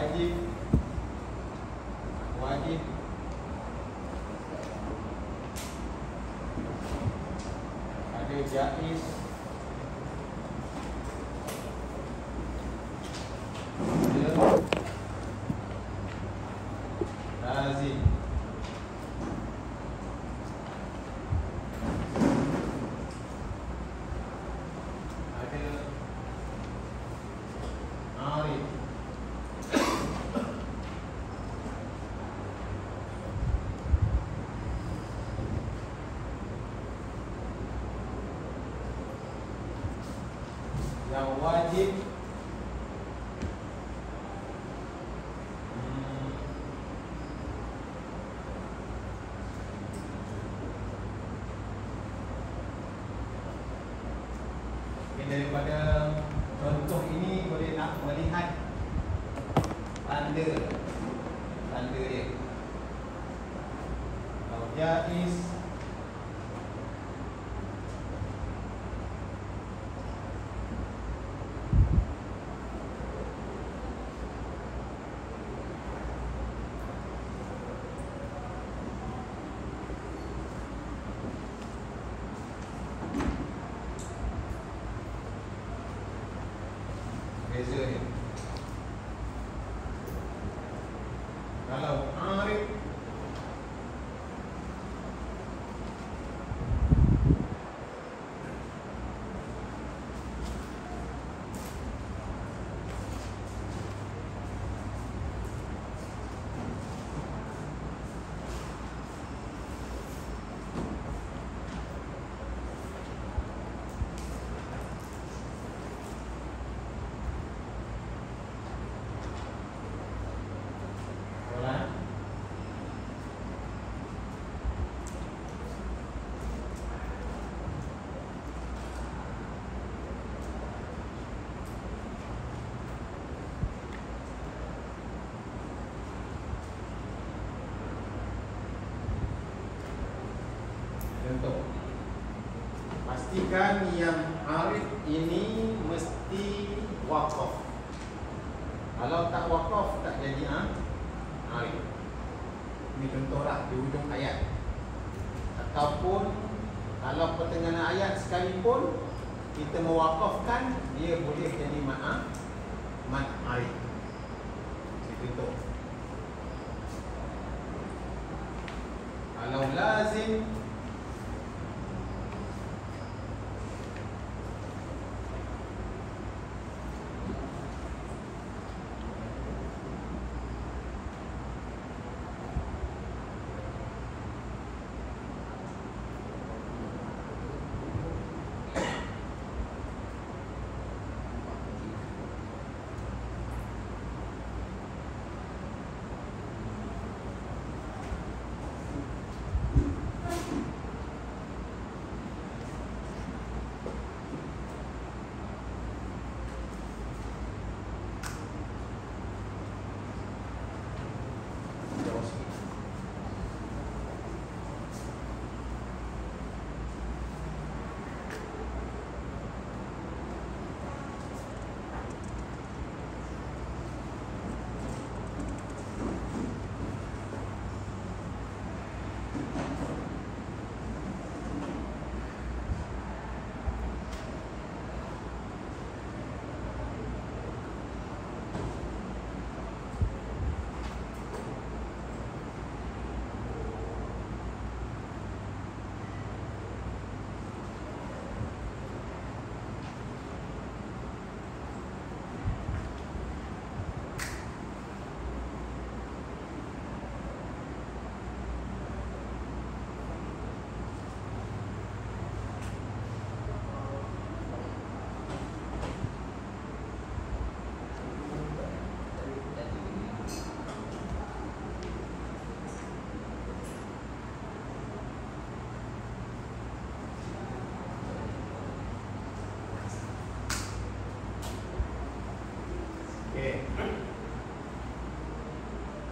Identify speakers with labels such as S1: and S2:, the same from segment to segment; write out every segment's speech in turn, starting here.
S1: wajib, wajib, ada jaiz, ada lazim. Yang wajib daripada contoh ini boleh nak melihat tanda dia. Kalau jaiz, beza ni. Kalau arif, contoh, pastikan yang arif ini mesti waqaf. Kalau tak waqaf tak jadi arif. Ini contohlah di hujung ayat. Ataupun kalau pertengahan ayat sekalipun kita mewaqafkan, dia boleh jadi mad arif. Contoh, kalau lazim,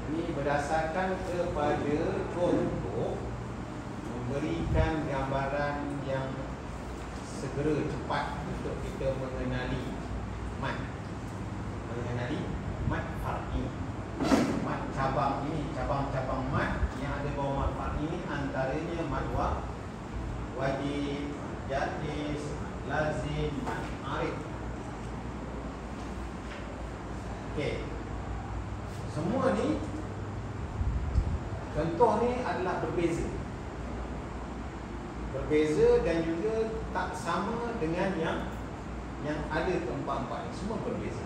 S1: Ini berdasarkan kepada contoh memberikan gambaran yang segera cepat untuk kita mengenali mat far'i. wajib, jaiz, lazim, arif. Okey. Semua ni contoh ni adalah berbeza. Berbeza dan juga tak sama dengan yang ada keempat-empat ni. Semua berbeza.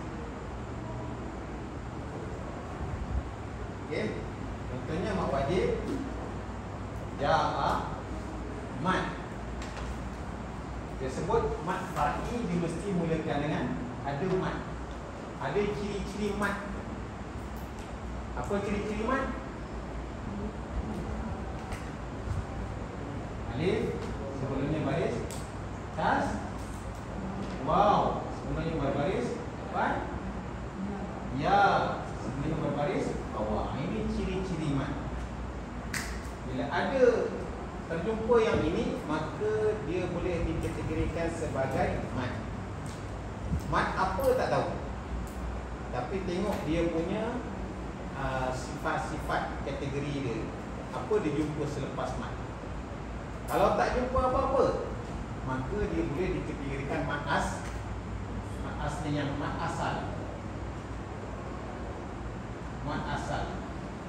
S1: Okey. Contohnya mat wajib, ja'a, mat. Dia sebut mat far'i, dia mesti mulakan dengan ada mat. Ada ciri-ciri mat. Apa ciri-ciri mat? Alif sebelumnya baris atas, waw sebelumnya berbaris depan, ya sebelumnya berbaris bawah. Ini ciri-ciri mat. Bila ada terjumpa yang ini, maka dia boleh dikategorikan sebagai mat. Mat apa tak tahu, tapi tengok dia punya sifat-sifat kategori dia. Apa dia jumpa selepas mat. Kalau tak jumpa apa-apa, maka dia boleh dikategorikan mat asli yang mat asal. Mat asal.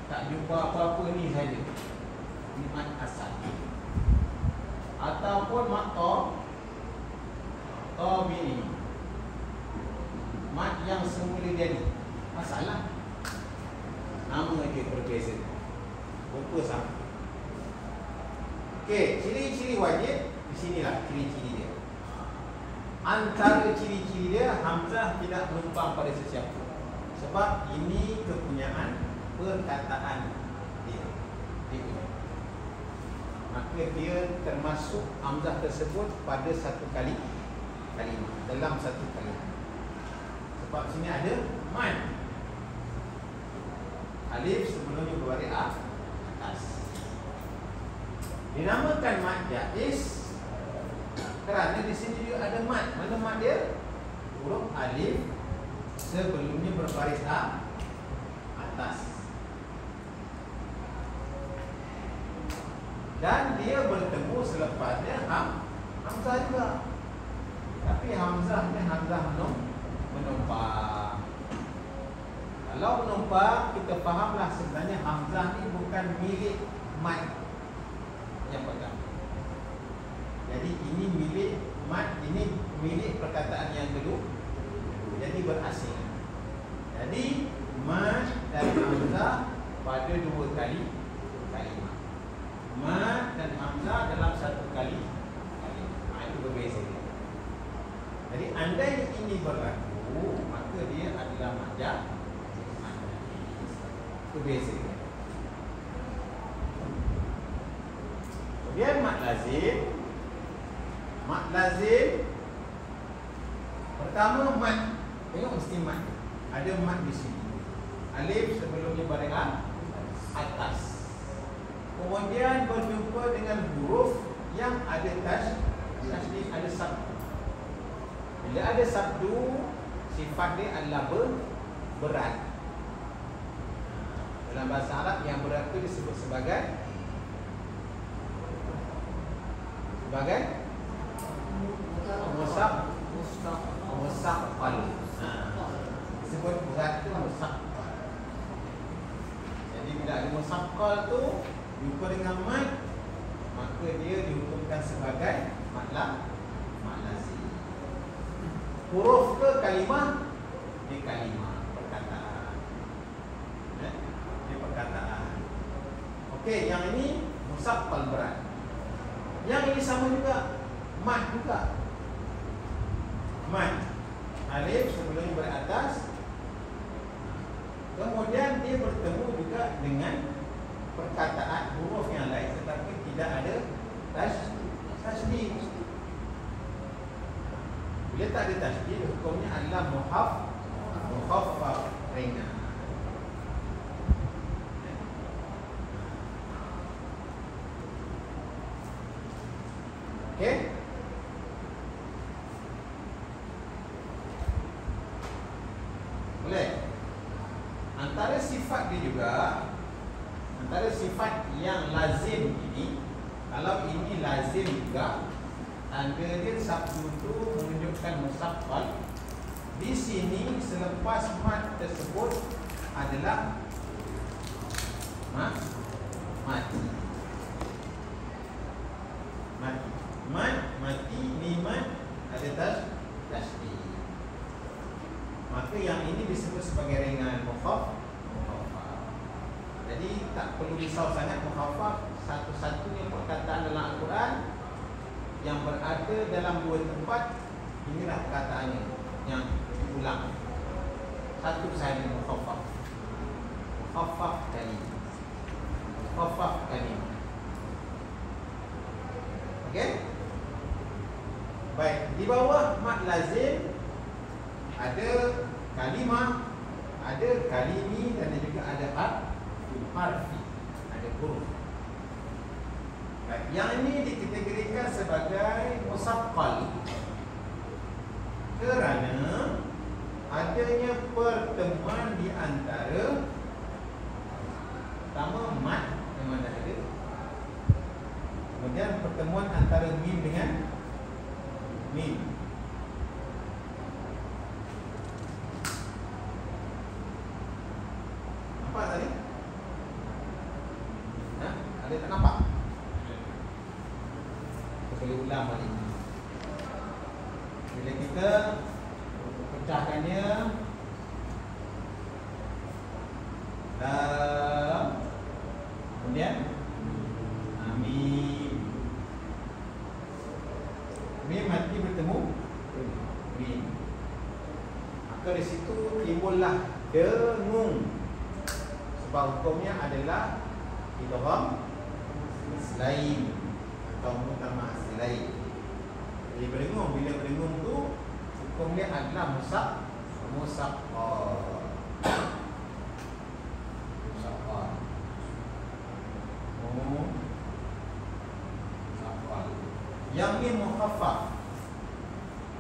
S1: Tak jumpa apa-apa ni saja. Ini mat asal. Ataupun mat tabi'i. Mat yang semula jadi. Masalah. Nama dia berbeza. Rupa sama. Okey, ciri-ciri wajib di sinilah ciri-ciri dia. Antara ciri-ciri dia, hamzah tidak menumpang pada sesiapa. Sebab ini kepunyaan perkataan dia. Maka dia termasuk hamzah tersebut pada satu kalimah, dalam satu kalimah. Sebab sini ada man. Alif sebelumnya berbaris atas. Dinamakan mat jaiz kerana di sini juga ada mat. Mana mat dia? Huruf alif sebelumnya berbaris atas. Dan dia bertemu selepasnya hamzah juga. Tapi hamzahnya hamzah menumpang. Kalau menumpang, kita fahamlah sebenarnya hamzah ni bukan milik mat yang pertama. Jadi ini milik mat, ini milik perkataan yang kedua. Jadi berasing. Jadi mat dan hamzah pada dua kali kalimah. Mat dan hamzah dalam satu kali kalimah. Itu berbeza. Jadi andai ini berlaku, maka dia adalah mat jaiz. Itu beza. Kemudian mat lazim. Mat lazim pertama mat. Tengok mesti mat. Ada mat di sini. Alif sebelumnya baris atas. Kemudian berjumpa dengan huruf yang ada tasydid, ada sabdu. Bila ada sabdu, sifat dia adalah berat. Dalam bahasa Arab yang berat itu disebut sebagai musaqqal. Disebut berat itu musaqqal. Jadi bila ada musaqqal tu jumpa dengan mat, maka dia dihukumkan sebagai mat lazim. Huruf ke kalimah? Di kalimah, perkataan. Di perkataan. Okey, yang ini musaqqal berat. Yang ini sama juga, mat juga. Mat. Alif sebelumnya beratas. Kemudian dia bertemu juga dengan perkataan huruf yang lain, tetapi tidak ada tasydid. Bila tak ada tasydid, hukumnya adalah mukhaffaf ringan. Okey? Boleh? Antara sifat dia juga, antara sifat yang lazim ini, kalau ini lazim juga. Tanda dia sabtu tu menunjukkan musaqqal. Di sini selepas mat tersebut adalah mati. Mati, nimat ada tasdid. Maka yang ini disebut sebagai ringan mukhaffaf. Jadi tak perlu risau sangat mukhaffaf. Satu-satunya perkataan dalam Al-Quran yang berada dalam dua tempat, inilah perkataannya yang diulang. Satu sahaja mukhaffaf. Mukhaffaf kalim. Okey? Baik, di bawah mat lazim ada kalimah, ada kalimi dan juga ada harfi, ada huruf. Baik, yang ini dikategorikan sebagai musaqqal kerana adanya pertemuan di antara pertama mat yang mana ada, kemudian pertemuan antara mim dengan mim. Nampak tadi? Ada tak nampak? Kita boleh ulang balik. Bila kita pecahkannya dalam, kemudian mim. Mim mati bertemu mim. Maka di situ timbullah dengung. Sebab hukumnya adalah idgham mislain atau mutama mislain. Jadi berdengung, bila berdengung tu hukum dia adalah musaqqal. Yang ni mukhaffaf.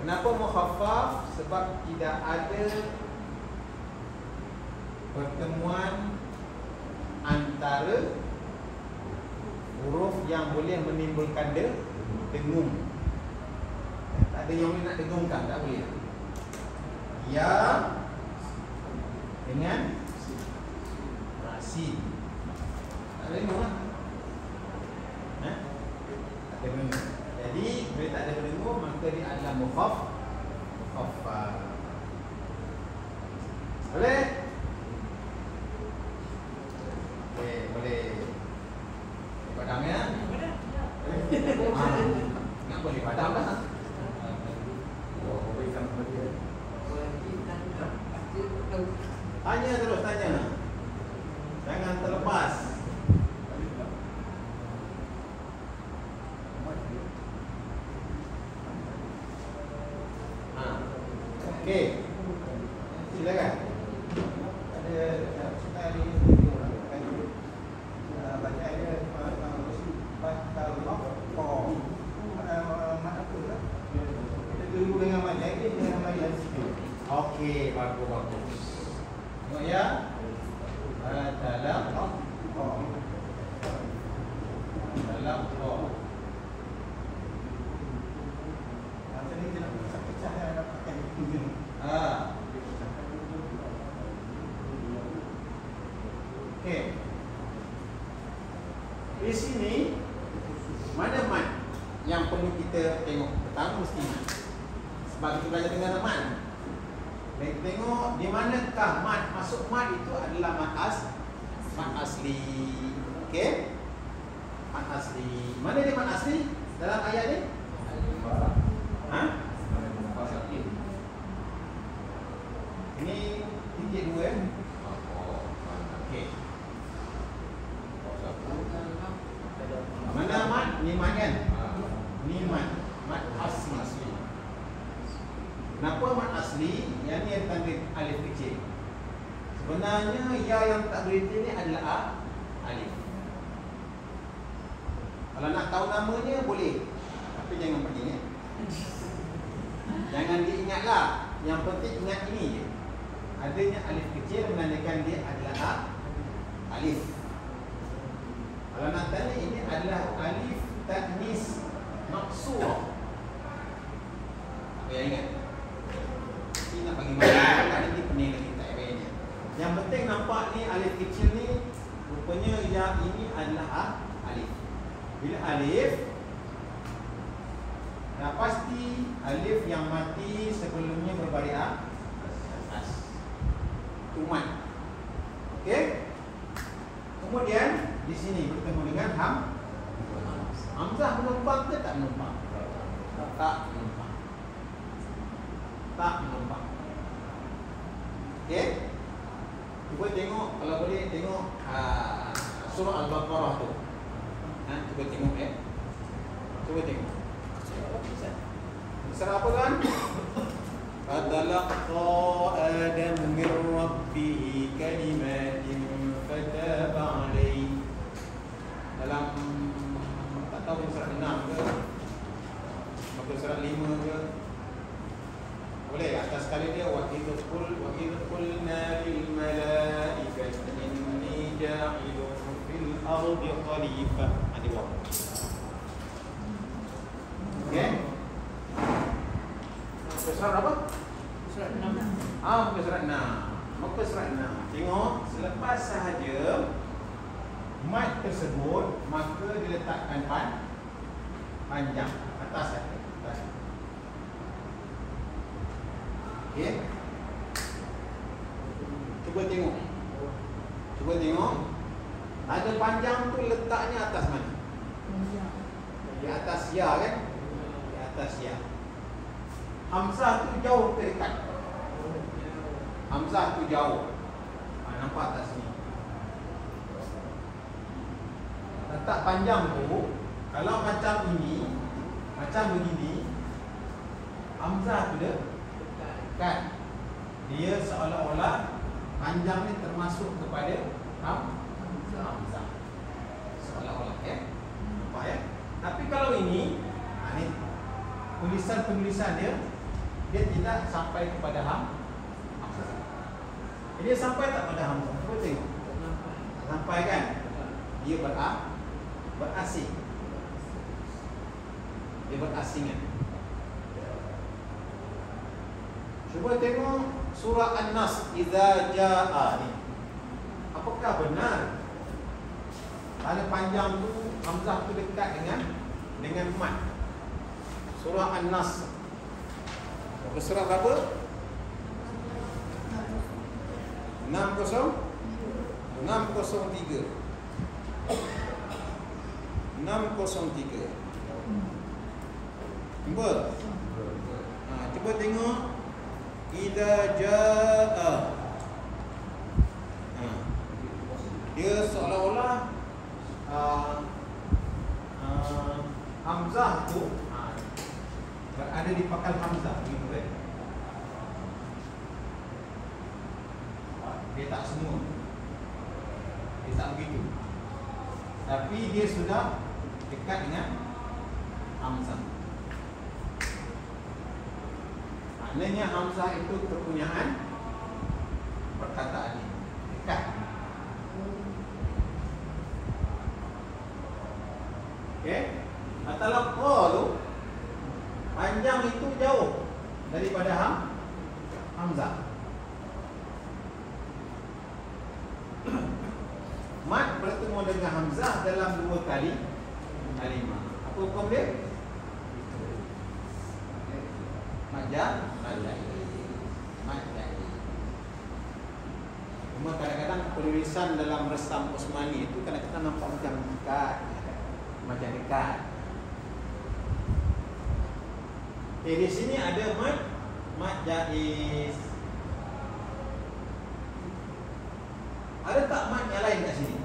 S1: Kenapa mukhaffaf? Sebab tidak ada pertemuan antara huruf yang boleh menimbulkan dengung. Tak ada yang boleh nak dengungkan, tak boleh. Ya dengan sin. Tak ada dengung lah. Tak ada dengung. Jadi bila tak ada dengung, maka dia adalah mukhaffaf. Boleh? Boleh. Padam ya? Tak boleh padam dah. Tanya terus, tanya. Jangan terlepas. Okey. Silakan. Ada sekali bacaan dia kita dulu dengan majlis ni dengan majlis. Okey, bagus. Tengok ya. Dalam macam ni dia nak pecah dia nak pakai itu. Okey. Di sini mana mat yang perlu kita tengok? Pertama mesti mat. Sebab kita belajar dengan mat. Kita tengok di manakah mat. Masuk mat itu adalah mat asli. Okey? Mat asli. Mana dia mat asli dalam ayat ni? Ini titik dua ya. Okey. Mana mat? Ni mat kan? Ni mat asli. Kenapa mat asli? Yang ni yang tanda alif kecil. Sebenarnya ya yang tak berhenti ni adalah alif. Kalau nak tahu namanya boleh, tapi jangan pergi ni. Jangan diingatlah. Yang penting ingat ini je. Adanya alif kecil menandakan dia adalah alif. Kalau nak tanya, ini adalah alif taknis maksur. Apa yang ingat? Ini nak bagi mana? Nanti pening lagi tak payahnya. Yang penting nampak ni alif kecil ni, rupanya yang ini adalah alif. Bila alif, dah pasti alif yang mati sebelumnya berbaris atas. Tuman. Okey? Kemudian di sini bertemu dengan hamzah menumpang ke tak menumpang? Tak menumpang. Tak menumpang. Okey? Cuba tengok, kalau boleh tengok surah Al-Baqarah tu. Cuba tengok Cuba tengok. Surah apa kan? Fatalaqa Adam min rabbih kalimatin fataba alaihi. Dalam tak tahu surah 6 ke, maka surah 5 ke. Boleh atas sekali dia wa idh qulna lil malaikati inni ja'ilun fil ardi khalifah. Ada bawah. Okey. Surah apa? Surah 6. Muka surah 6. Muka surah 6. Tengok, selepas sahaja mat tersebut, maka diletakkan panjang atas saja. Okey. Cuba tengok. Cuba tengok. Ada panjang tu letaknya atas mana? Di atas ya kan? Di atas ya. Hamzah tu jauh ke dekat? Hamzah tu jauh. Nampak atas ni. Letak panjang tu, kalau macam ini, macam begini, hamzah tu dekat. Dia seolah-olah panjang ni termasuk kepada hamzah. Seolah-olah nampak ya? Tapi kalau ini, ni tulisan-tulisan dia tidak sampai kepada hamzah. Dia sampai tak pada hamzah? Cuba tengok. Sampai kan? Dia berasing. Dia berasingan. Cuba tengok surah An-Nas, idza jaa ni. Apakah benar tanda panjang tu hamzah tu dekat dengan mat? Surah An-Nas. Surah berapa? 603. Cuba tengok idza jaa. Dia seolah-olah hamzah tu berada di pangkal hamzah begitu kan? Dia tak semua. Dia tak begitu. Tapi dia sudah dekat dengan hamzah. Maknanya hamzah itu kepunyaan perkataan ini. Dekat. Okey? Atalaqqa tu panjang itu jauh daripada hamzah. Mat bertemu dengan hamzah dalam 2 kali kalimah. Apa hukum dia? Majaz. Cuma kadang-kadang penulisan dalam resam Osmani itu kadang-kadang nampak macam dekat, macam dekat. Di sini ada mat jaiz. Ada tak mat yang lain kat sini?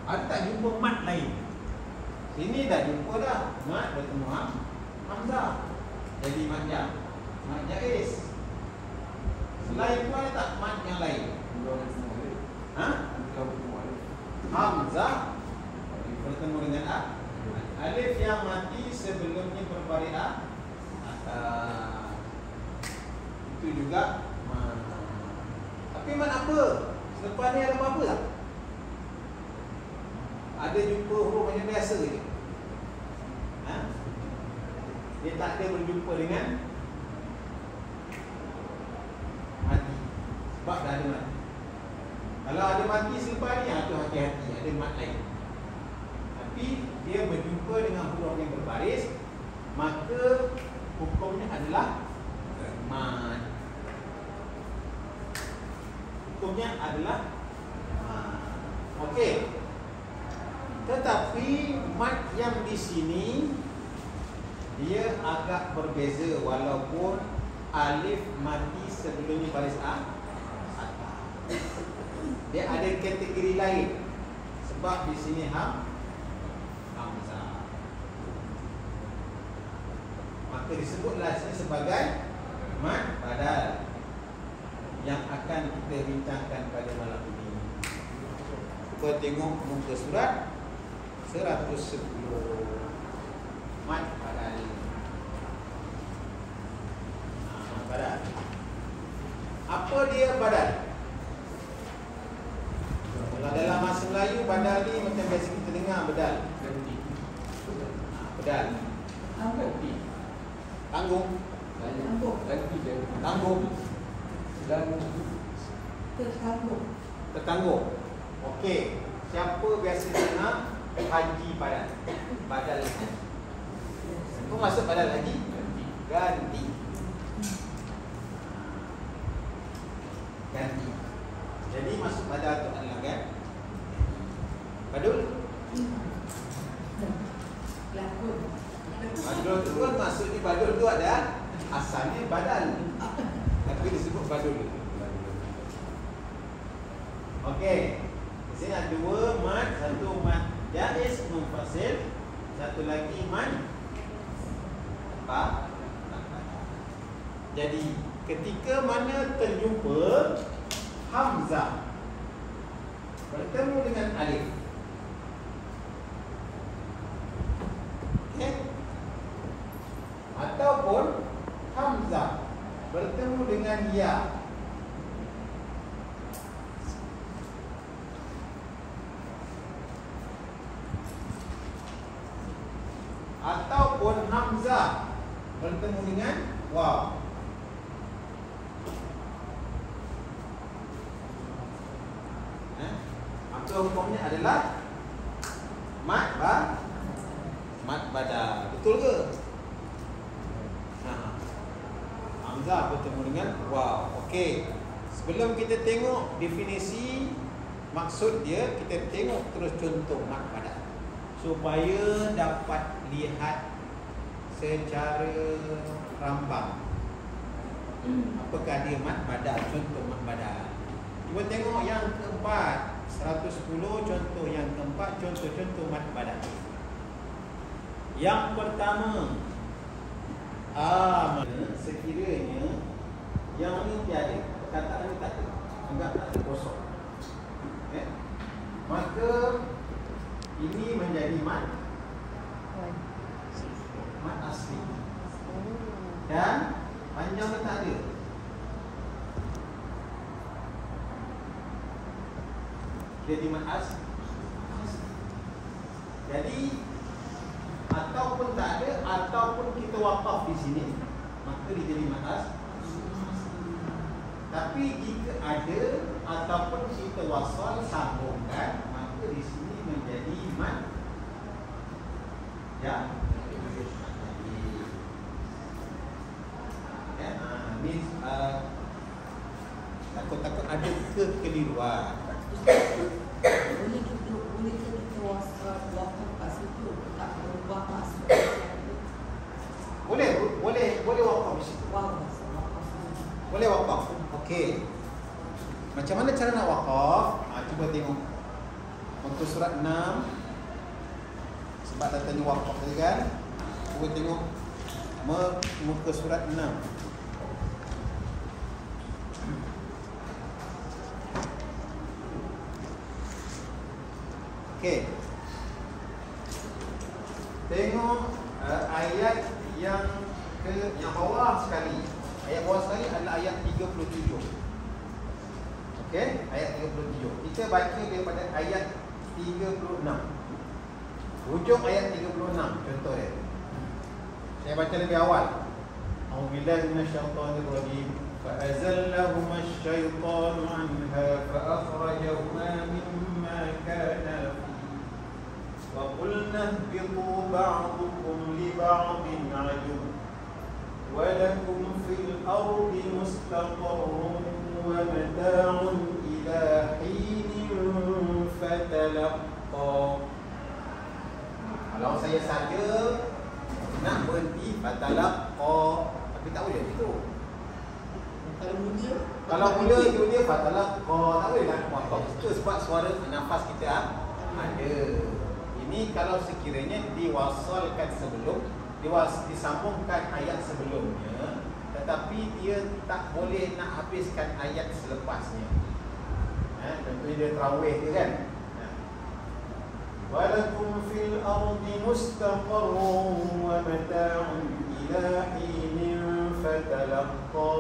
S1: Ada tak jumpa mat lain? Sini dah jumpa dah. Mat bertemu hamzah. Jadi mat jaiz. Selain itu ada tak mat yang lain? Hamzah bertemu dengan alif yang mati sebelumnya berbaris atas. Itu juga. Tapi mat apa? Selepas ni ada apa tak? ada jumpa huruf macam biasa je. Dia tak ada berjumpa dengan mati. Sebab dah ada mati. Kalau ada mati selepas ni, tu hati-hati, ada mat lain. Tapi dia berjumpa dengan huruf yang berbaris, maka hukumnya adalah mat. Hukumnya adalah mat. Okey. Tetapi mat yang di sini dia agak berbeza, walaupun alif mati sebelumnya baris A. Dia ada kategori lain. Sebab di sini hamzah. Maka disebutlah sini sebagai mat badal yang akan kita bincangkan pada malam ini. Cuba tengok muka surat 110. Mat badal. Badal. Apa dia badal? Kalau dalam bahasa Melayu, badal ni macam biasa kita dengar bedal. Bedal. Tanggung. Tertanggung. Okey. Siapa biasa dengar haji badal? Badal. Apa maksud badal haji? Ganti. Ganti. Jadi maksud badal tu adalah kan? Badul? Badul tu kan maksudnya badul tu ada asalnya badal. Tapi disebut badul. Okey. Di sini ada dua mat, satu mat jaiz munfasil, satu lagi mat apa? Jadi ketika mana terjumpa hamzah bertemu dengan alif, okay? Ataupun hamzah bertemu dengan ya, ataupun hamzah bertemu dengan waw, maka hukumnya adalah mat badal. Betul ke? Hamzah bertemu dengan waw. Okey. Sebelum kita tengok definisi maksud dia, kita tengok terus contoh mat badal supaya dapat lihat secara rambang apakah dia mat badal, contoh mat badal. Cuba tengok yang keempat, 110, contoh yang keempat, contoh-contoh mat badal. Yang pertama, sekiranya yang ini tiada, perkataan ini tak ada, anggap tak ada, kosong, okay? Maka ini menjadi mat asli. Dan panjang tak ada. Jadi mat asli. Jadi ataupun tak ada, ataupun kita wakaf di sini, maka dia jadi mat asli. Tapi jika ada ataupun kita wasal sambungkan, maka di sini menjadi mat ya. Takut-takut ada kekeliruan.
S2: Boleh kita wasal wakaf kat situ, tak berubah maksud.
S1: Boleh wakaf di situ. Boleh wakaf. Okey. Macam mana cara nak wakaf? Cuba tengok muka surat 6. Sebab dah tanya wakaf tadi kan. Cuba tengok muka surat 6. Okey. Tengok ayat yang bawah sekali. Ayat bawah sekali adalah ayat 37. Okey, ayat 37. Kita baca daripada ayat 36. Hujung ayat 36 contoh dia. Saya baca lebih awal. A'udzubillahi minasyaitonir rajim. فأزلهما الشيطان عنها فأخرجهما مما كانا فيه وقلنا اهبطوا بعضكم لبعض عدو ولكم في الأرض مستقر ومتاع إلى حين فتلقى. Kalau saya saja nak berhenti fatalaqa, tapi tak boleh itu. Kalau mula itu dia fatalaqa, tak boleh nak buat itu sebab suara nafas kita ada. Ini kalau sekiranya diwasalkan sebelum, disambungkan ayat sebelumnya, tetapi dia tak boleh nak habiskan ayat selepasnya. Tentunya dia tarawih dia kan. Walakum fil ardi mustaqarrun wa mata'un ila hinin fatalaqqa.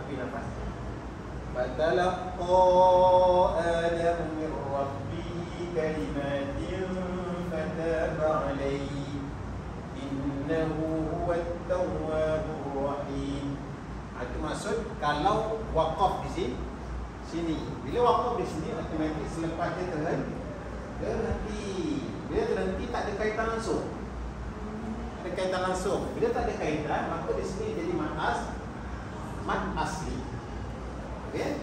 S1: Habis nafas. Fatalaqqa Adam min rabbihi kalimatin fataba alayhi innahu huwat tawwabur rahim. Itu maksud kalau waqaf di sini. Bila waqaf di sini automatik selepas dia terhenti. Bila terhenti tak ada kaitan langsung. Ada kaitan langsung. Bila tak ada kaitan, maka di sini jadi mad asli. Okey?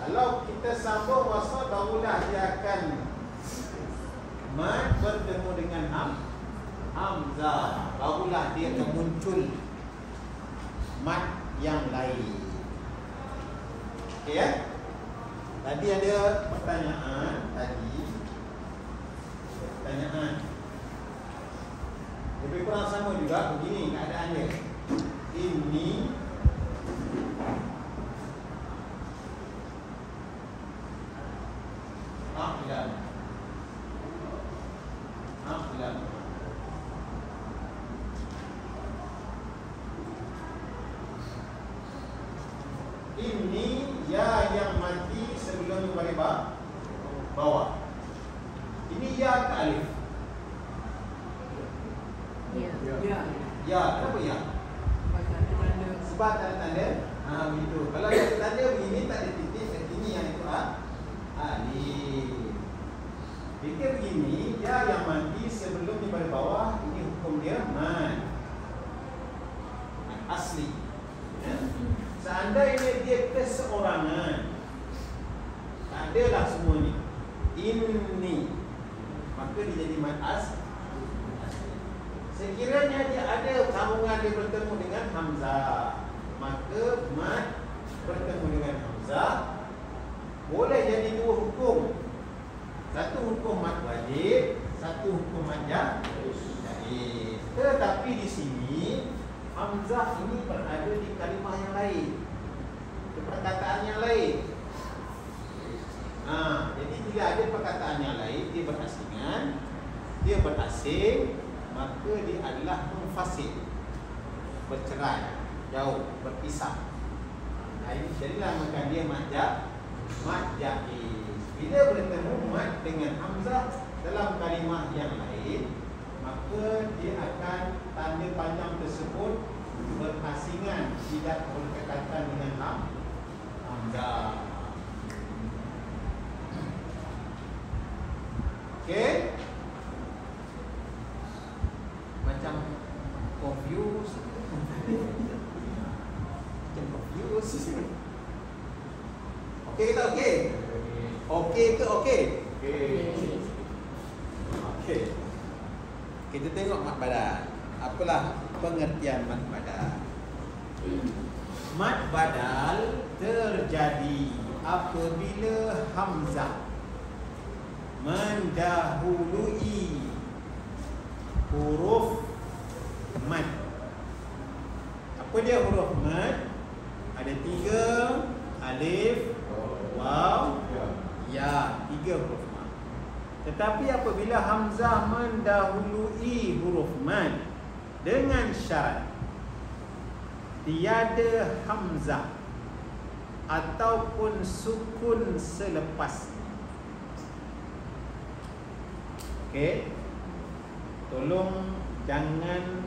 S1: Kalau kita sambung wasal, barulah dia akan mad bertemu dengan hamzah. Barulah dia akan muncul mad yang lain. Okey ya? Tadi ada pertanyaan lebih kurang sama juga begini keadaannya. Ini ini ya yang mati sebelum balik bawah. Ini ya ke alif? Ya, kenapa ya? Sebab tanda-tanda. Begitu. Kalau ada tanda begini tak ada titik, ini yang itu alif. Jika begini, ya yang mati sebelum di bawah, ini hukum dia mad asli. Seandainya dia keseorangan, tak adalah semua ni. Ini maka dia jadi mad asli. Sekiranya dia ada sambungan dia bertemu dengan hamzah, maka mad bertemu dengan hamzah boleh jadi dua hukum. Satu hukum mad wajib, satu hukum mad jaiz. Tetapi di sini hamzah ini berada di kalimah yang lain, di perkataan yang lain. Jadi bila ada perkataan yang lain, dia berasing, maka dia adalah munfasil, bercerai, jauh, berpisah. Ini jadilah maka dia mad jaiz. Bila bertemu mad dengan hamzah dalam kalimah yang lain, maka dia akan tanda panjang tersebut berasingan, tidak berdekatan dengan hamzah. Okey? Macam confused. Okey ke tak okey? Okey ke okey? Okey. Kita tengok mad badal. Apalah pengertian mad badal? Mad badal terjadi apabila hamzah mendahului huruf mad. Apa dia huruf mad? Ada 3, alif, waw, ya, 3 huruf mad. Tetapi apabila hamzah mendahului huruf mad dengan syarat tiada hamzah ataupun sukun selepas. Okey. tolong jangan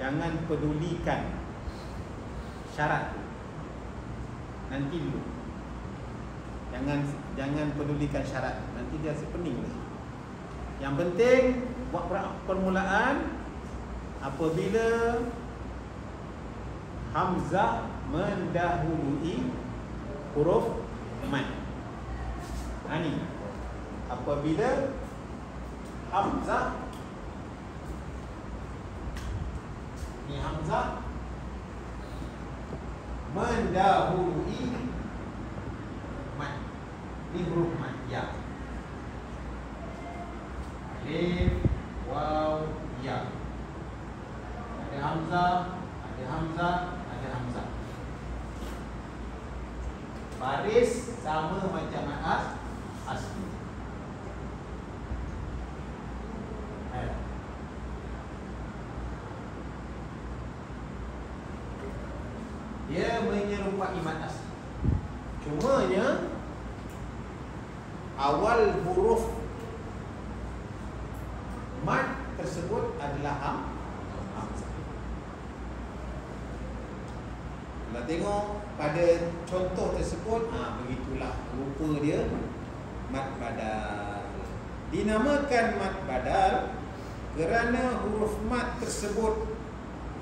S1: jangan pedulikan syarat nanti dulu. Jangan pedulikan syarat, nanti dia sepening lagi. Yang penting buat permulaan apabila hamzah mendahului huruf mad. Ini apabila hamzah mendahului mad. Ini huruf mad ya. Alif, waw, ya. Ada hamzah, ada hamzah, ada hamzah. Baris sama macam asli. Dia menyerupai mad asli. Cumanya awal huruf mad tersebut adalah hamzah. Kalau tengok pada contoh tersebut, begitulah rupa dia mad badal. Dinamakan mad badal kerana huruf mad tersebut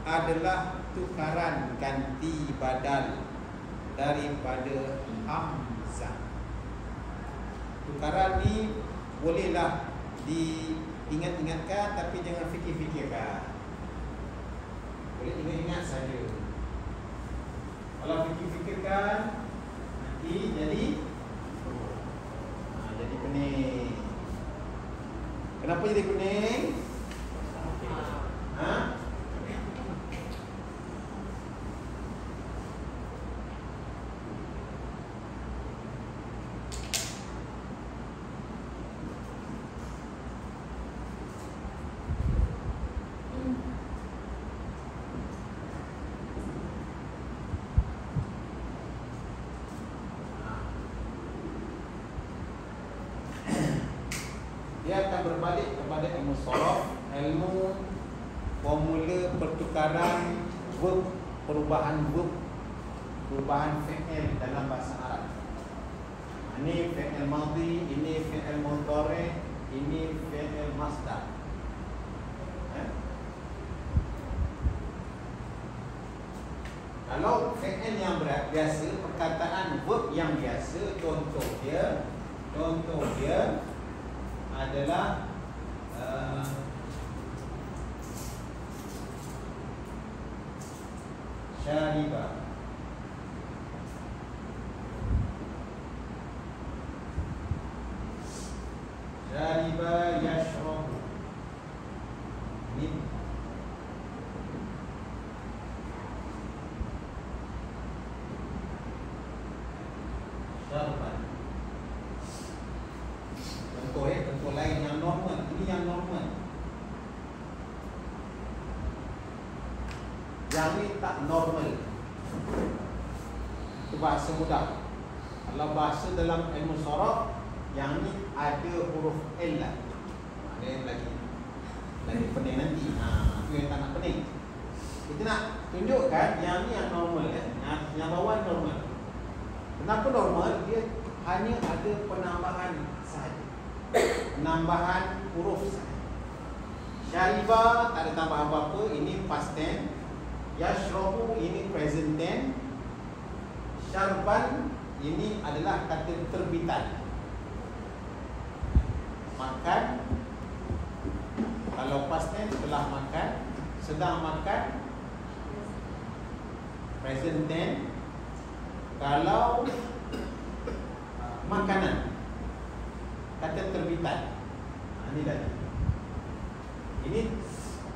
S1: adalah tukaran ganti badal daripada hamzah. Tukaran ni bolehlah diingat-ingatkan, tapi jangan fikir-fikirkan. Boleh ingat-ingat saja. Kalau fikir-fikirkan nanti jadi pening. Kenapa jadi pening? Dia akan berbalik kepada ilmu sharaf, ilmu formula pertukaran verb, perubahan fi'il dalam bahasa Arab. Ini fi'il madhi, ini fi'il mudhari, ini fi'il masdar. Kalau fi'il yang biasa, perkataan verb yang biasa, contoh dia adalah syariba. Syariba yashrabu. Ini syarban. Contoh lain yang normal. Ini yang normal. Yang ni tak normal. Itu bahasa mudah. Kalau bahasa dalam ilmu sharaf, yang ni ada huruf illah. Ada lagi pening nanti. Itu yang tak nak pening. Kita nak tunjukkan yang ni yang normal, yang bawah normal. Kenapa normal? Dia hanya ada penambahan sahaja. Penambahan huruf sahaja. Syariba tak ada tambah apa-apa. Ini past tense. Yashrabu ini present tense. Syarban ini adalah kata terbitan. Makan. Kalau past tense telah makan. Sedang makan, present tense. Kalau makanan, kata terbitan. Ini lagi. Ini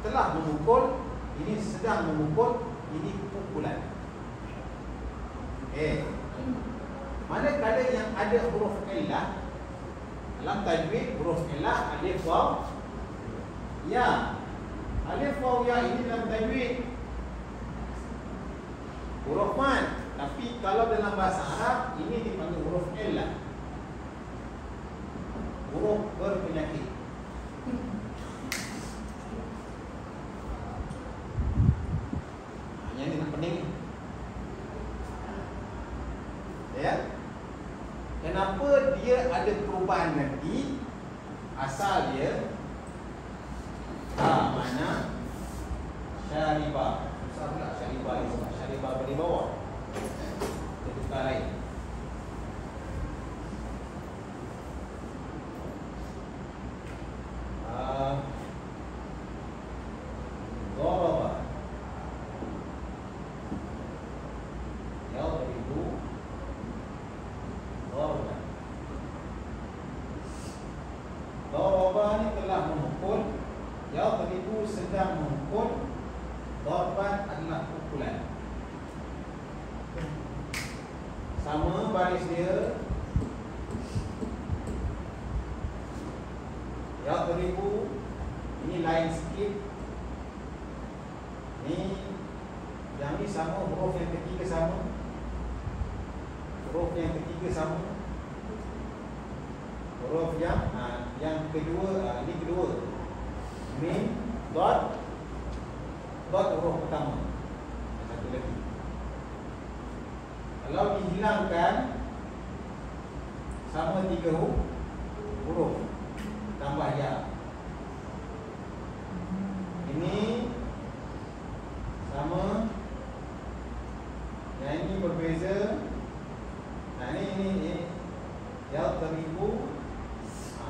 S1: telah memukul, ini sedang memukul, ini pukulan. Manakala yang ada huruf illah dalam tajwid, huruf illah alif waw ya. Alif waw ya ini dalam tajwid huruf mad. Tapi kalau dalam bahasa Arab ini dipanggil huruf illah. huruf berpenyakit. Yang ni nak pening ni. Ya. Kenapa dia ada perubahan nanti? Asal dia mana syaribah. Susah pula syaribah ni sebab syaribah boleh bawah. Dia tukar lain. Daraba. Yadribu. Darba. Daraba ni telah memukul. Yadribu sedang memukul. Darban adalah pukulan. Sama baris dia. Yadribu. Ini lain sikit. Yang ni sama, huruf yang ketiga sama. Huruf yang ketiga sama. Huruf yang kedua, ini kedua. Mim, dot. Dot huruf pertama. Satu lagi. Kalau dihilangkan, sama 3 huruf. Tambah ya. Ini sama. Yang ini berbeza. Nah ini ya teribu.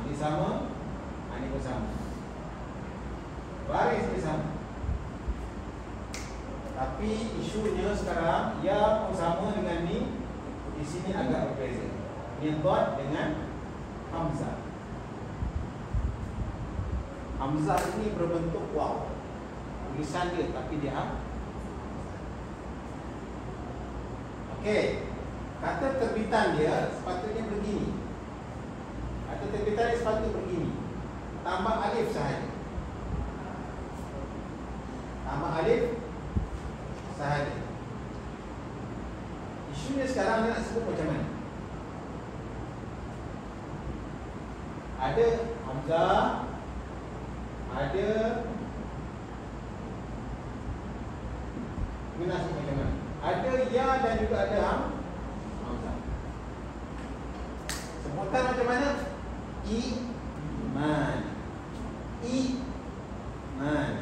S1: Ini sama. Ini pun sama. Baris ni sama. Tapi isunya sekarang ya pun sama dengan ni. Di sini agak berbeza. Ini dot dengan hamzah. Hamzah ini berbentuk waw. Tulisan dia tapi dia okey. Kata terbitan dia sepatutnya begini. Kata terbitan dia sepatutnya begini. Tambah alif sahaja. Tambah alif sahaja. Isunya sekarang dia nak sebut macam mana? Ada hamzah, ada guna sebut macam mana? Ada ya dan juga ada hamzah. Sebutan macam mana? Iman. Iman.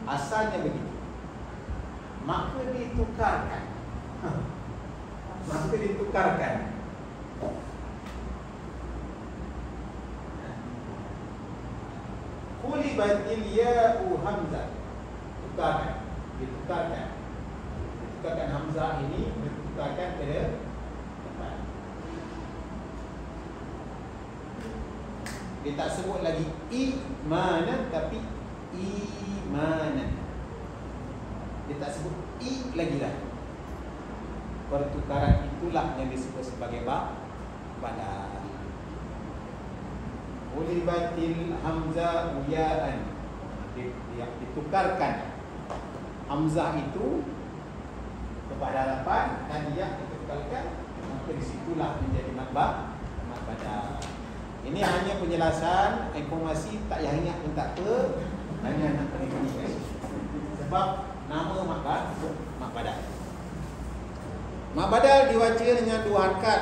S1: Asalnya begitu. Maka ditukarkan. Maka ditukarkan. Qulibatil ya'u hamzah. Tukarkan. Ditukarkan. Ditukarkan hamzah ini ditukarkan ke depan. Dia tak sebut lagi imanan tapi imanan. Dia tak sebut i lagi lah. Pertukaran itulah yang disebut sebagai badal. Ulibatil hamzah uyaan. Yang ditukarkan hamzah itu kepada hadapan dan dia ditukarkan, maka disitulah menjadi mad badal. Ini hanya penjelasan, informasi, tak payah ingat pun tak apa. Hanya nak pening-pening. Sebab nama mad badal. Mad badal dibaca dengan 2 harakat.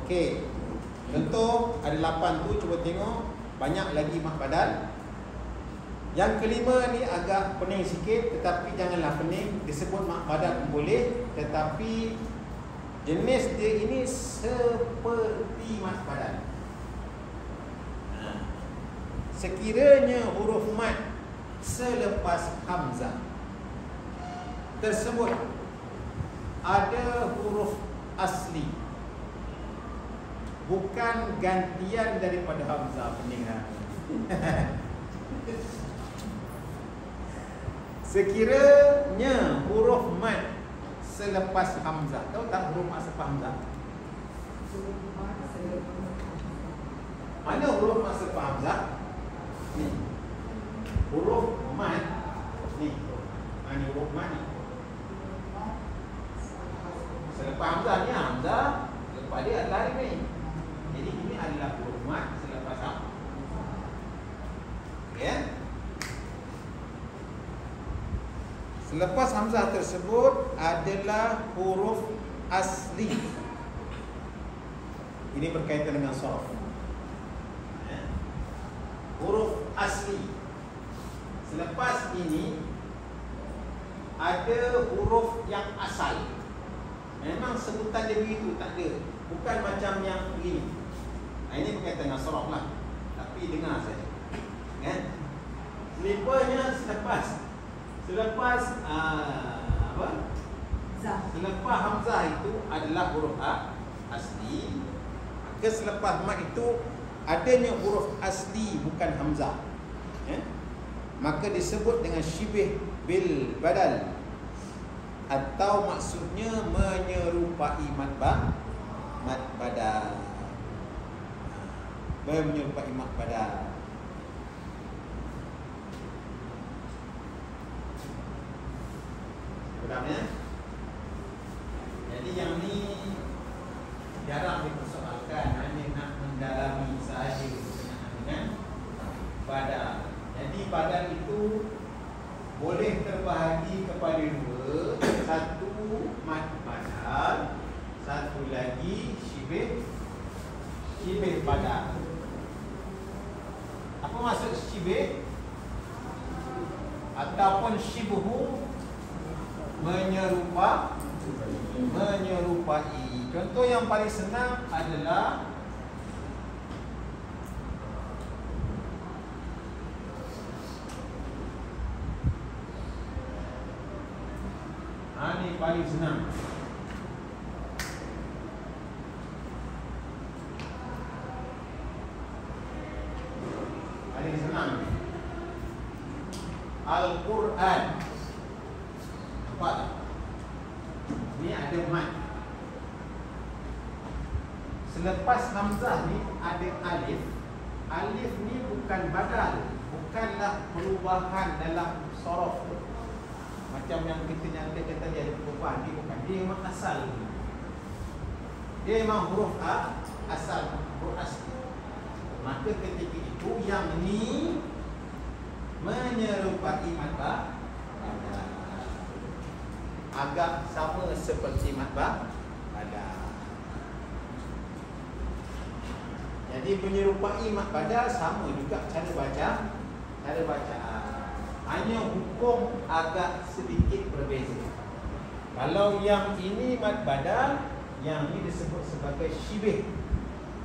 S1: Okey. Contoh ada 8 tu, cuba tengok. Banyak lagi mad badal. Yang kelima ni agak pening sikit, tetapi janganlah pening. Disebut mad badal pun boleh, tetapi jenis dia ini seperti mad badal. Sekiranya huruf mad selepas hamzah tersebut ada huruf asli, bukan gantian daripada hamzah. Pening lah. Sekiranya huruf mad selepas hamzah. Tahu tak huruf mad selepas hamzah? Mana huruf mad selepas hamzah? Ni. Huruf mad ni. Ini huruf mad ni. Selepas hamzah ni hamzah, lepas dia adalah alif ni. Jadi ini adalah huruf mad Selepas hamzah tersebut adalah huruf asli. Ini berkaitan dengan sharaf. Huruf asli. Selepas ini ada huruf yang asal. Memang sebutan dia begitu, tak ada. Bukan macam yang begini. Ini berkaitan dengan sharaf lah. Tapi dengar saja. Kan? Selipanya Selepas apa? Selepas hamzah itu adalah huruf asli. Maka selepas mat itu adanya huruf asli bukan hamzah. Maka disebut dengan syibih bil badal, atau maksudnya menyerupai mat badal. Menyerupai mat badal. Sebenarnya, jadi yang ni jarang dipersoalkan, hanya nak mendalami sahaja dengan badal. Jadi badal itu boleh terbahagi kepada dua. Satu mat badal, satu lagi syibih badal. Apa maksud syibih? Ataupun syibhu, menyerupai. Contoh yang paling senang adalah ini paling senang. Paling senang. Al-Quran. Nampak tak? Ni ada mat. Selepas hamzah ni ada alif. Alif ni bukan badal, bukanlah perubahan dalam sharaf. Macam yang kita nyatakan tadi ada perubahan, dia bukan. Dia memang asal. Dia memang huruf asal, huruf asli. Maka ketika itu yang ni menyerupai mat badal, agak sama seperti mat badal. Jadi menyerupai mat badal sama juga cara bacaan. Hanya hukum agak sedikit berbeza. Kalau yang ini mat badal, yang ini disebut sebagai syibih,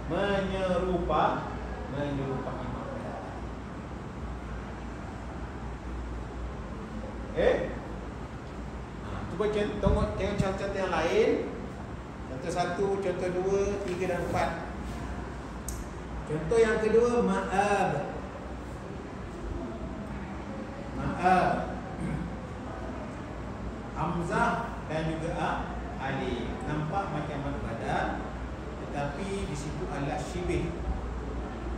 S1: menyerupai mat badal. Cuba tengok contoh yang lain. Contoh 1, contoh 2, 3 dan 4. Contoh yang kedua, ma'ab. Hamzah dan juga alif. Nampak macam mat badal, tetapi di situ adalah syibih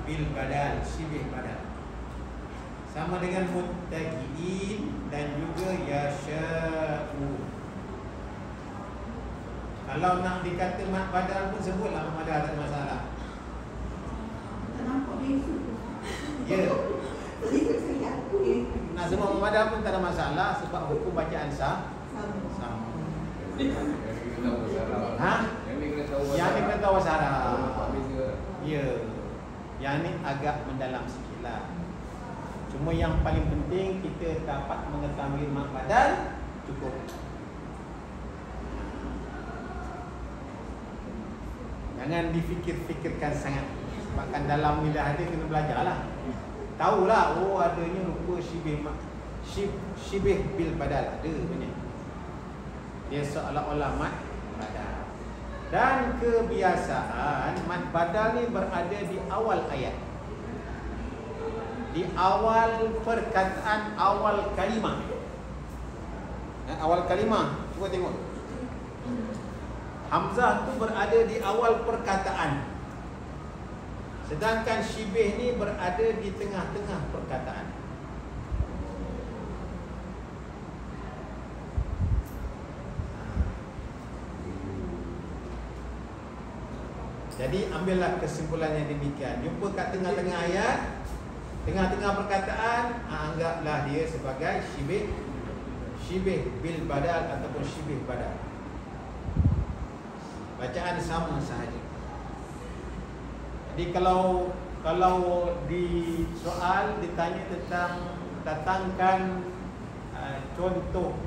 S1: bil badal, syibih badal. Sama dengan muttaqiin dan juga yasya'u. Kalau nak dikata mat badal pun sebutlah mat badal, tak ada masalah.
S2: Tak nampak beza.
S1: Ya.
S2: Saya
S1: Nak sebut mat badal pun tak ada masalah, sebab hukum bacaan sama. Yang ni kena tahu bahasa Arab. Ya. Yang ni agak mendalam sikit lah. Cuma yang paling penting kita dapat mengetahui mat badal, cukup. Jangan difikir-fikirkan sangat. Sebabkan dalam ni dah ada, kena belajar lah. Tahulah, oh adanya rupa syibih bil badal, ada punya. Dia seolah-olah mat badal. Dan kebiasaan mat badal ni berada di awal ayat, di awal perkataan, awal kalimah. Awal kalimah, cuba tengok. Hamzah tu berada di awal perkataan, sedangkan syibih ni berada di tengah-tengah perkataan. Jadi ambillah kesimpulannya demikian. Jumpa kat tengah-tengah ayat, tengah-tengah perkataan, anggaplah dia sebagai syibih syibih bil badal ataupun syibih badal. Bacaan sama sahaja. Jadi kalau di soal ditanya tentang datangkan contoh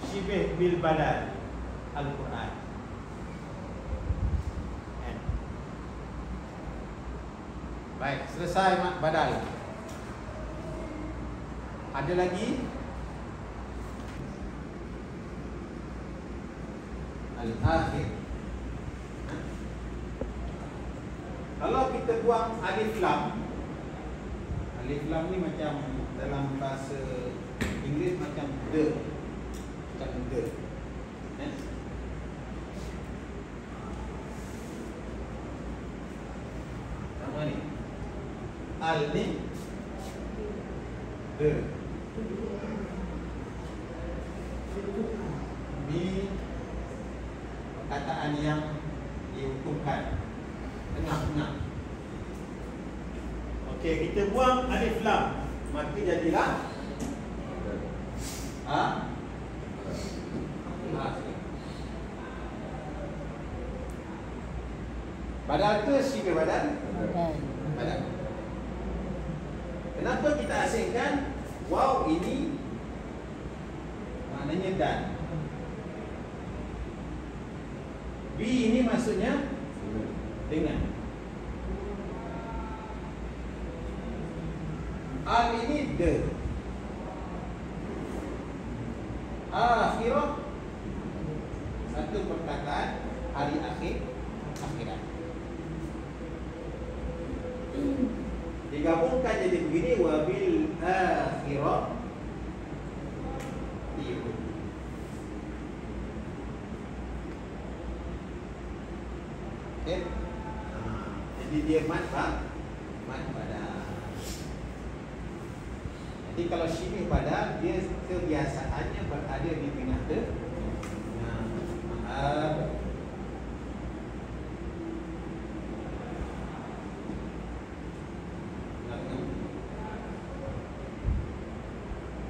S1: syibih bil badal Al-Quran. Baik, selesai mak badal. Ada lagi al-akhir. Kalau kita buang alif lam ni macam dalam bahasa Inggeris macam the. Sama ni. Al ni the. Di perkataan yang dihukumkan tengah-tengah. Okey, kita buang alif lam, maka jadilah badal ke syibih badal? Badal. Kenapa kita asingkan waw ini maknanya dan, B ini maksudnya dengan, al ini the, akhirah satu perkataan hari akhir, akhirat. Digabungkan jadi begini, wabil akhirah yu'minun. Okay. Jadi dia mat badal. Jadi kalau syibih badal, dia kebiasaannya berada di tengah the.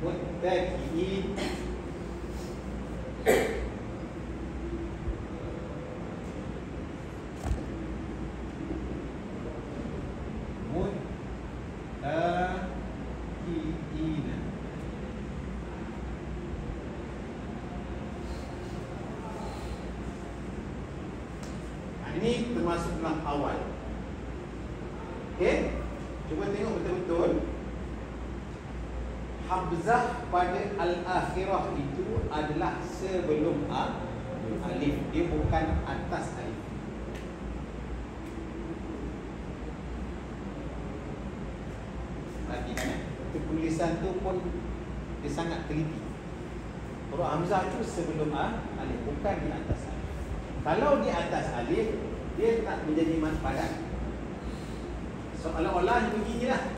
S1: Muttaqiin ini termasuk dalam awal. Okey, cuba tengok betul-betul. Hamzah pada al-akhirah itu adalah sebelum alif, dia bukan atas alif. Perhatikan itu tulisan tu pun dia sangat teliti. Huruf hamzah itu sebelum alif, bukan di atas alif. Kalau di atas alif, dia tak menjadi mad badal. Seolah-olah beginilah.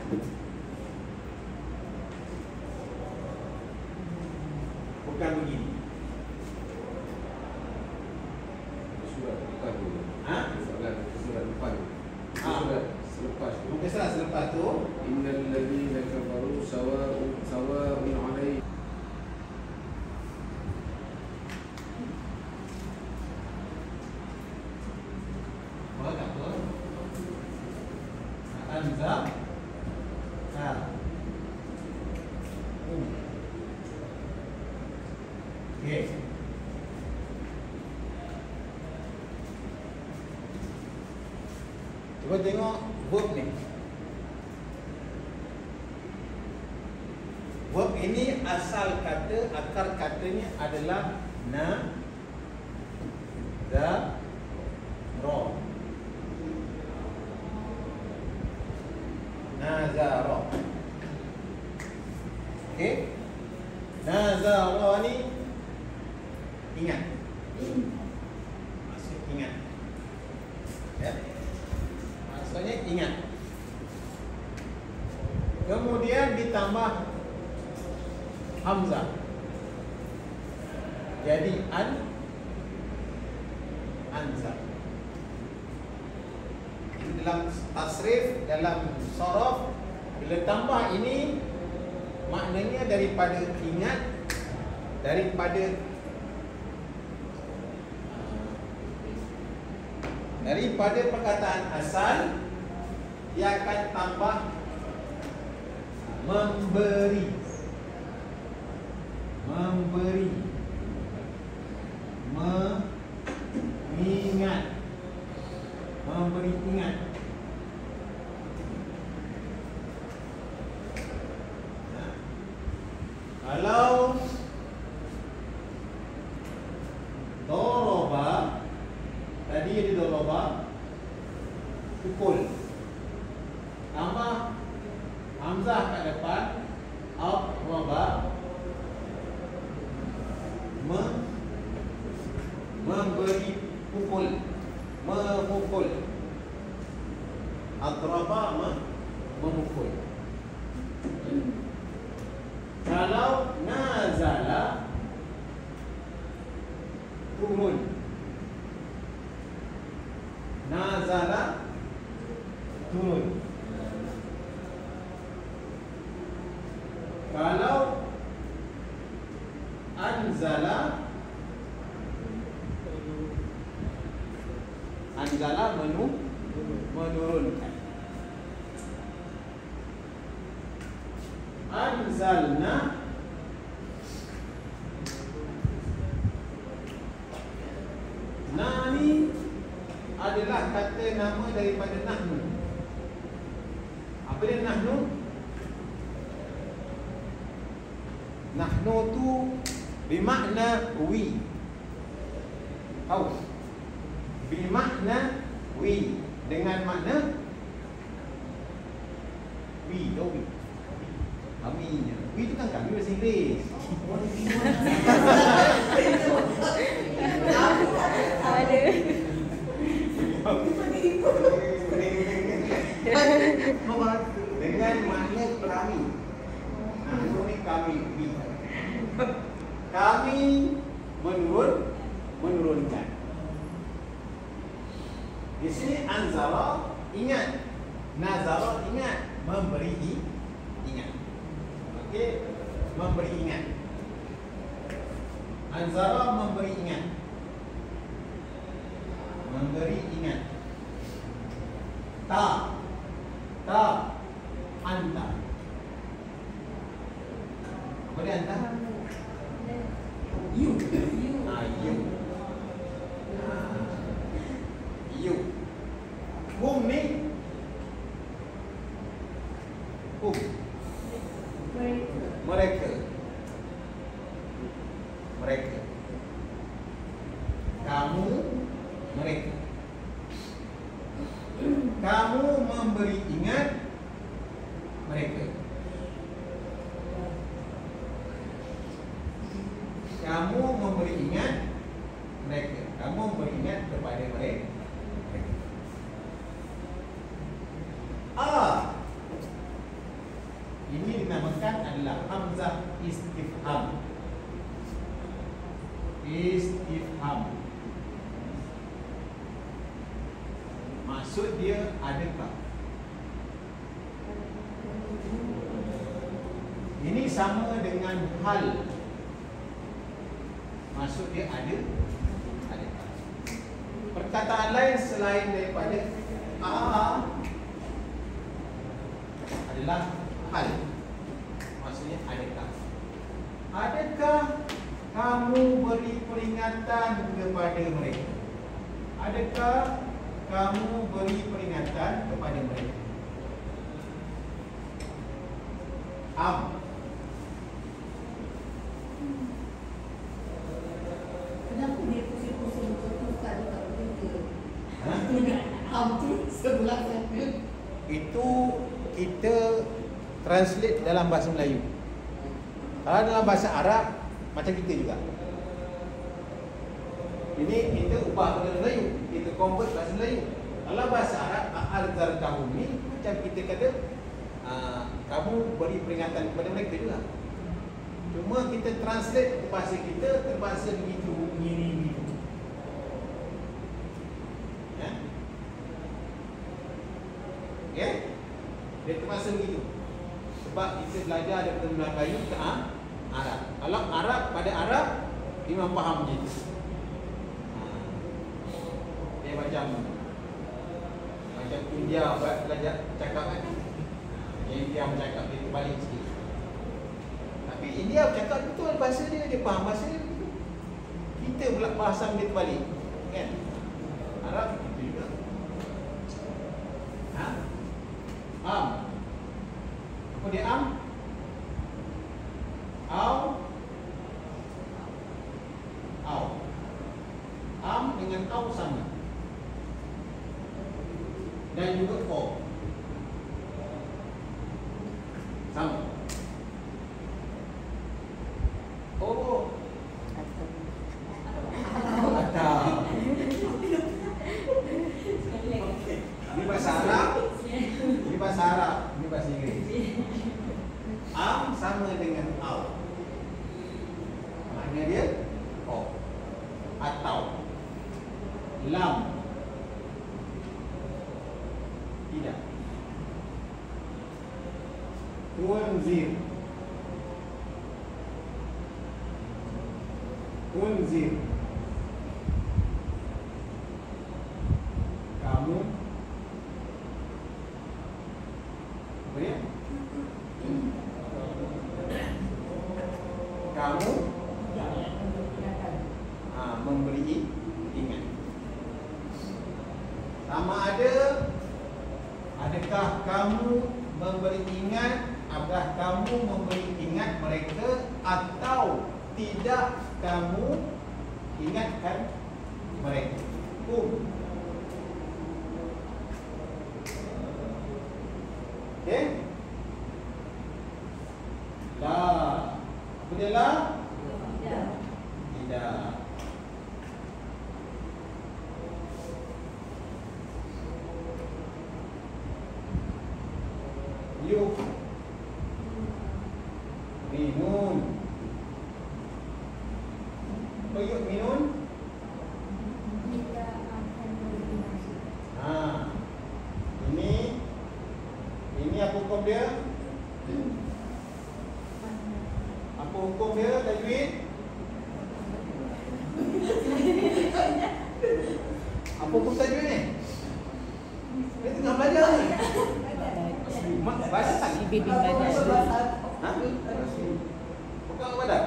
S1: Bukan begini.
S3: Surat lepas tu. Surat lepas tu.
S1: Surat
S3: selepas tu.
S1: Mungkin salah selepas tu.
S3: Innal ladzina kafaru sawa'un alaihim.
S1: Hamzah okey. Cuba tengok verb ni. Verb ini asal kata, akar katanya adalah nazara. Nazara. Okey. Nazara ni ingat. Maksud ingat. Ya. Maksudnya ingat. Kemudian ditambah hamzah. Jadi anza. Dalam tasrif, dalam sorof, bila tambah ini maknanya daripada ingat daripada perkataan asal, dia akan tambah memberi, mengingat, memberi ingat. Kalau doroba, tadi ada doroba, pukul, tambah hamzah kat depan, adraba, memberi pukul, memukul. Adraba, memukul. Kalau nazala, turun. Nazala, turun. Kalau anzala, menurunkan. Anzalna, ni adalah kata nama daripada nahnu. Apa dia nahnu? Nahnu tu bermakna we. Tahu? Bermakna we, dengan makna we, we. Kami. We tu kan kami bahasa Inggeris.
S4: Ada.
S1: Dengan makna kami. Ini kami, we. Kami menurunkan. Di sini anzara, ingat. Nazara, ingat. Memberi ingat. Okey, memberi ingat. Anzara, memberi ingat. Memberi ingat. Ta, anta. Apa dia anta? You. You. Hum ni? Hum. Mereka. Kamu, mereka. Kamu memberi ingat mereka. Kamu memberi ingat mereka. Kamu memberi ingat kepada mereka. Ini dinamakan adalah hamzah istifham. Istifham. Maksud dia adakah? Ini sama dengan hal. Maksud dia adakah? Perkataan lain selain daripada adalah hal. Maksudnya adakah? Adakah kamu beri peringatan kepada mereka? Adakah kamu beri peringatan kepada mereka?
S2: Kenapa dia pusing-pusing betul tadi tak betul? Tu sebelah sana.
S1: Itu kita translate dalam bahasa Melayu. Kalau dalam bahasa Arab macam kita juga. Ini kita ubah pada Melayu, kita convert bahasa Melayu. Kalau bahasa Arab al-zartahum ni macam kita kata kamu beri peringatan kepada mereka juga. Cuma kita translate ke bahasa kita terpaksa begitu begini. Ya? Okay? Dia terpaksa begitu. Sebab kita belajar daripada Melayu Arab. Kalau Arab pada Arab, Imam faham je. Dia macam India belajar cakap kan. India bercakap dia terbalik sikit. Tapi India bercakap betul bahasa dia faham bahasa dia. Kita pula bahasa dia terbalik. Kan? Arab itu juga. Am. Apa dia am? Au. Am dengan au sama. Dan juga ko. Sama. Oh. Atau. Ini bahasa Arab. Ini bahasa Arab. Ini bahasa Inggeris. Am sama dengan au. Maknanya dia ko. Atau. Lam. Tidak. Tunzir. Tunzir. Kamu. Apa ya? Kamu memberi ingat. Sama ada, adakah kamu memberi ingat, apakah kamu memberi ingat mereka, atau tidak kamu ingatkan mereka. Okey? La. Apa dia la? Tidak. Yuk. Minun. Apa yuk minun? Ini apa hukum dia? Apa hukum dia tajwid? Apa hukum tajwid ni? Dia tengah belajar ni. Bahasa tak?
S2: Bibi belajar.
S1: Ha? Bukan badan.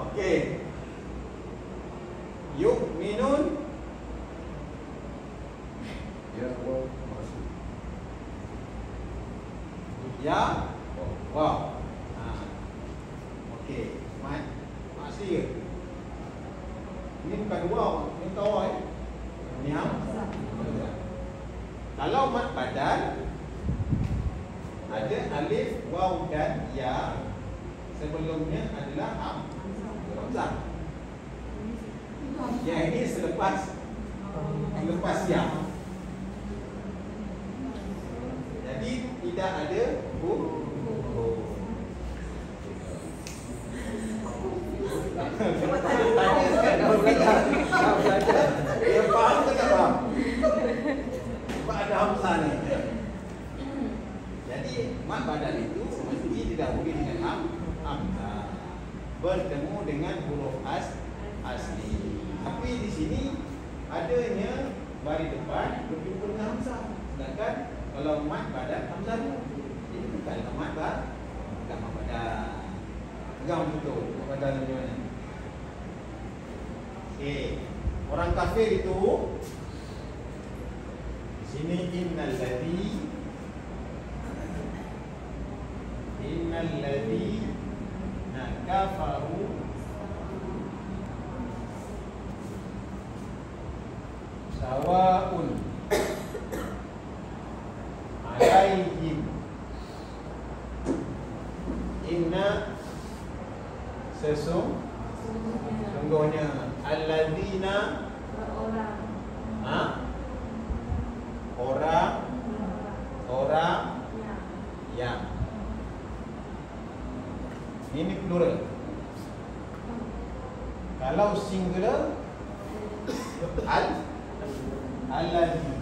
S1: Okey. Yuk minun.
S3: Ya, wow, masuk.
S1: Ya. Wow. Okey. Masih ke? Ini bukan wow, ini tawai. Ini hamzah. Kalau mat badan ada alif, waw dan ya. Sebelumnya adalah hamzah. Yang ini selepas ya. Jadi tidak ada huruf. Tanya kan dah belajar. Dia faham ke tak faham? Sebab ada hamzah ni. Jadi mat badan itu mesti didahului dengan hamzah. Bertemu dengan huruf asli. Tapi di sini adanya baris depan berjumpa dengan hamzah. Sedangkan kalau mat badan hamzah tu. Jadi bukan mat badan. Bukan mat badan. Pegang betul mat badan macam mana. Okey. Orang kafir itu di sini innal ladzina kafaru sawa'un alaihim inna sesungguhnya alladzina orang yang ini plural. Kalau singular alladzi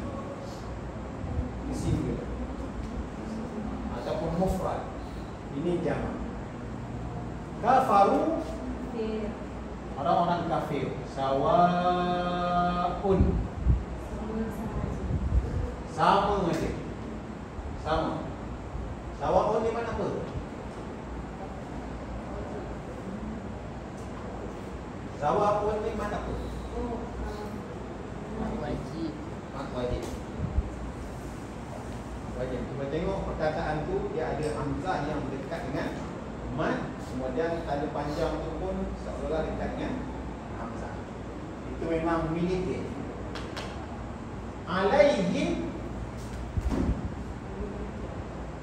S1: singular. Ini jamak. Kafaru,
S2: Kafir.
S1: orang-orang kafir. Sawaun,
S2: Sama sahaja.
S1: sama aja. Sama. Sawaun ni mana apa? Sawaun ni mana apa?
S2: Oh,
S4: Wajib.
S1: Mak wajib. Wajib. Cuba tengok perkataan tu, dia ada hamzah yang dekat dengan mat, kemudian tanda panjang tu pun seolah dekat dengan hamzah. Itu memang milik dia. Alaihim,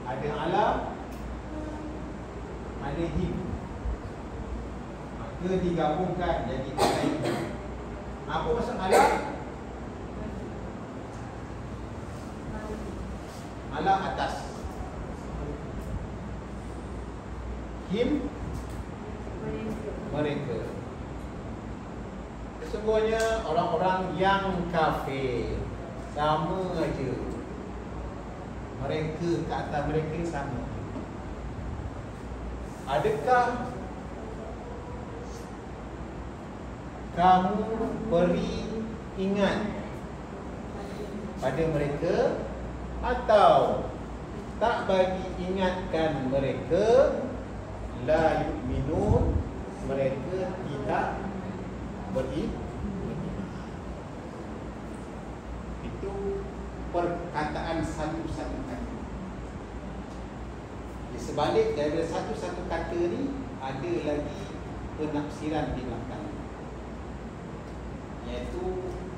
S1: ada ala, ada him, maka digabungkan jadi alaihim. Apa maksud ala? Ala atas, him mereka. Sesungguhnya orang-orang yang kafir sama aja. Mereka, kata mereka sama. Adakah kamu beri ingat pada mereka atau tak bagi ingatkan mereka? La yu'minun, mereka tidak beriman. Itu perkataan satu-satu kata. Di sebalik daripada satu-satu kata ni ada lagi penafsiran di belakang, iaitu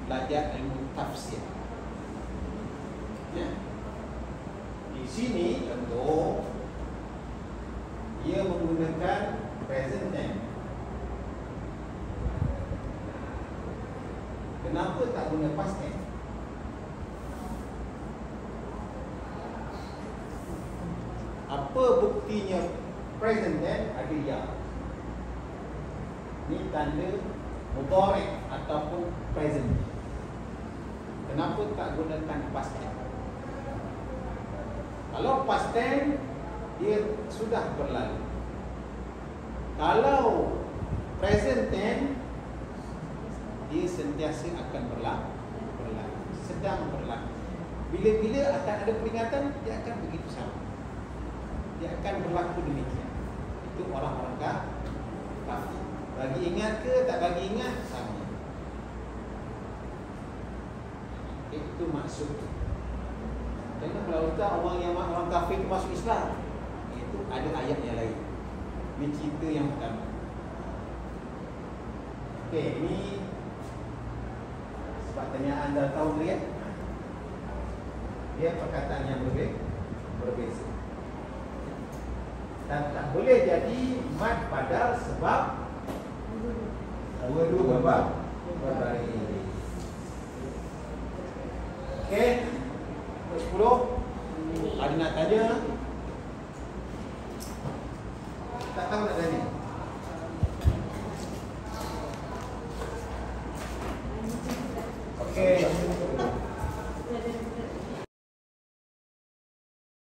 S1: belajar ilmu tafsir. Ya. Di sini contoh dia menggunakan present tense. Kenapa tak guna past tense? Apa buktinya present tense ada ya? Ini tanda mudhari' ataupun present. Kenapa tak gunakan past tense? Kalau past tense, dia sudah berlalu. Kalau present tense, dia sentiasa akan berlaku, sedang berlaku. Bila-bila akan ada peringatan, dia akan begitu sama. Dia akan berlaku demikian. Itu orang-orang kafir. Bagi ingat ke tak bagi ingat, sama. Itu maksud. Tengok kalau kita orang kafir itu masuk Islam, itu ada ayat yang lain. Ini cerita yang pertama. Okey, ini sebab tanya anda tahu dia, dia perkataan yang berbeza. Dan tak boleh jadi mad badal sebab dua-dua berbalik. Okey, 10. Ada nak tanya? Tak tahu nak tanya? Okey.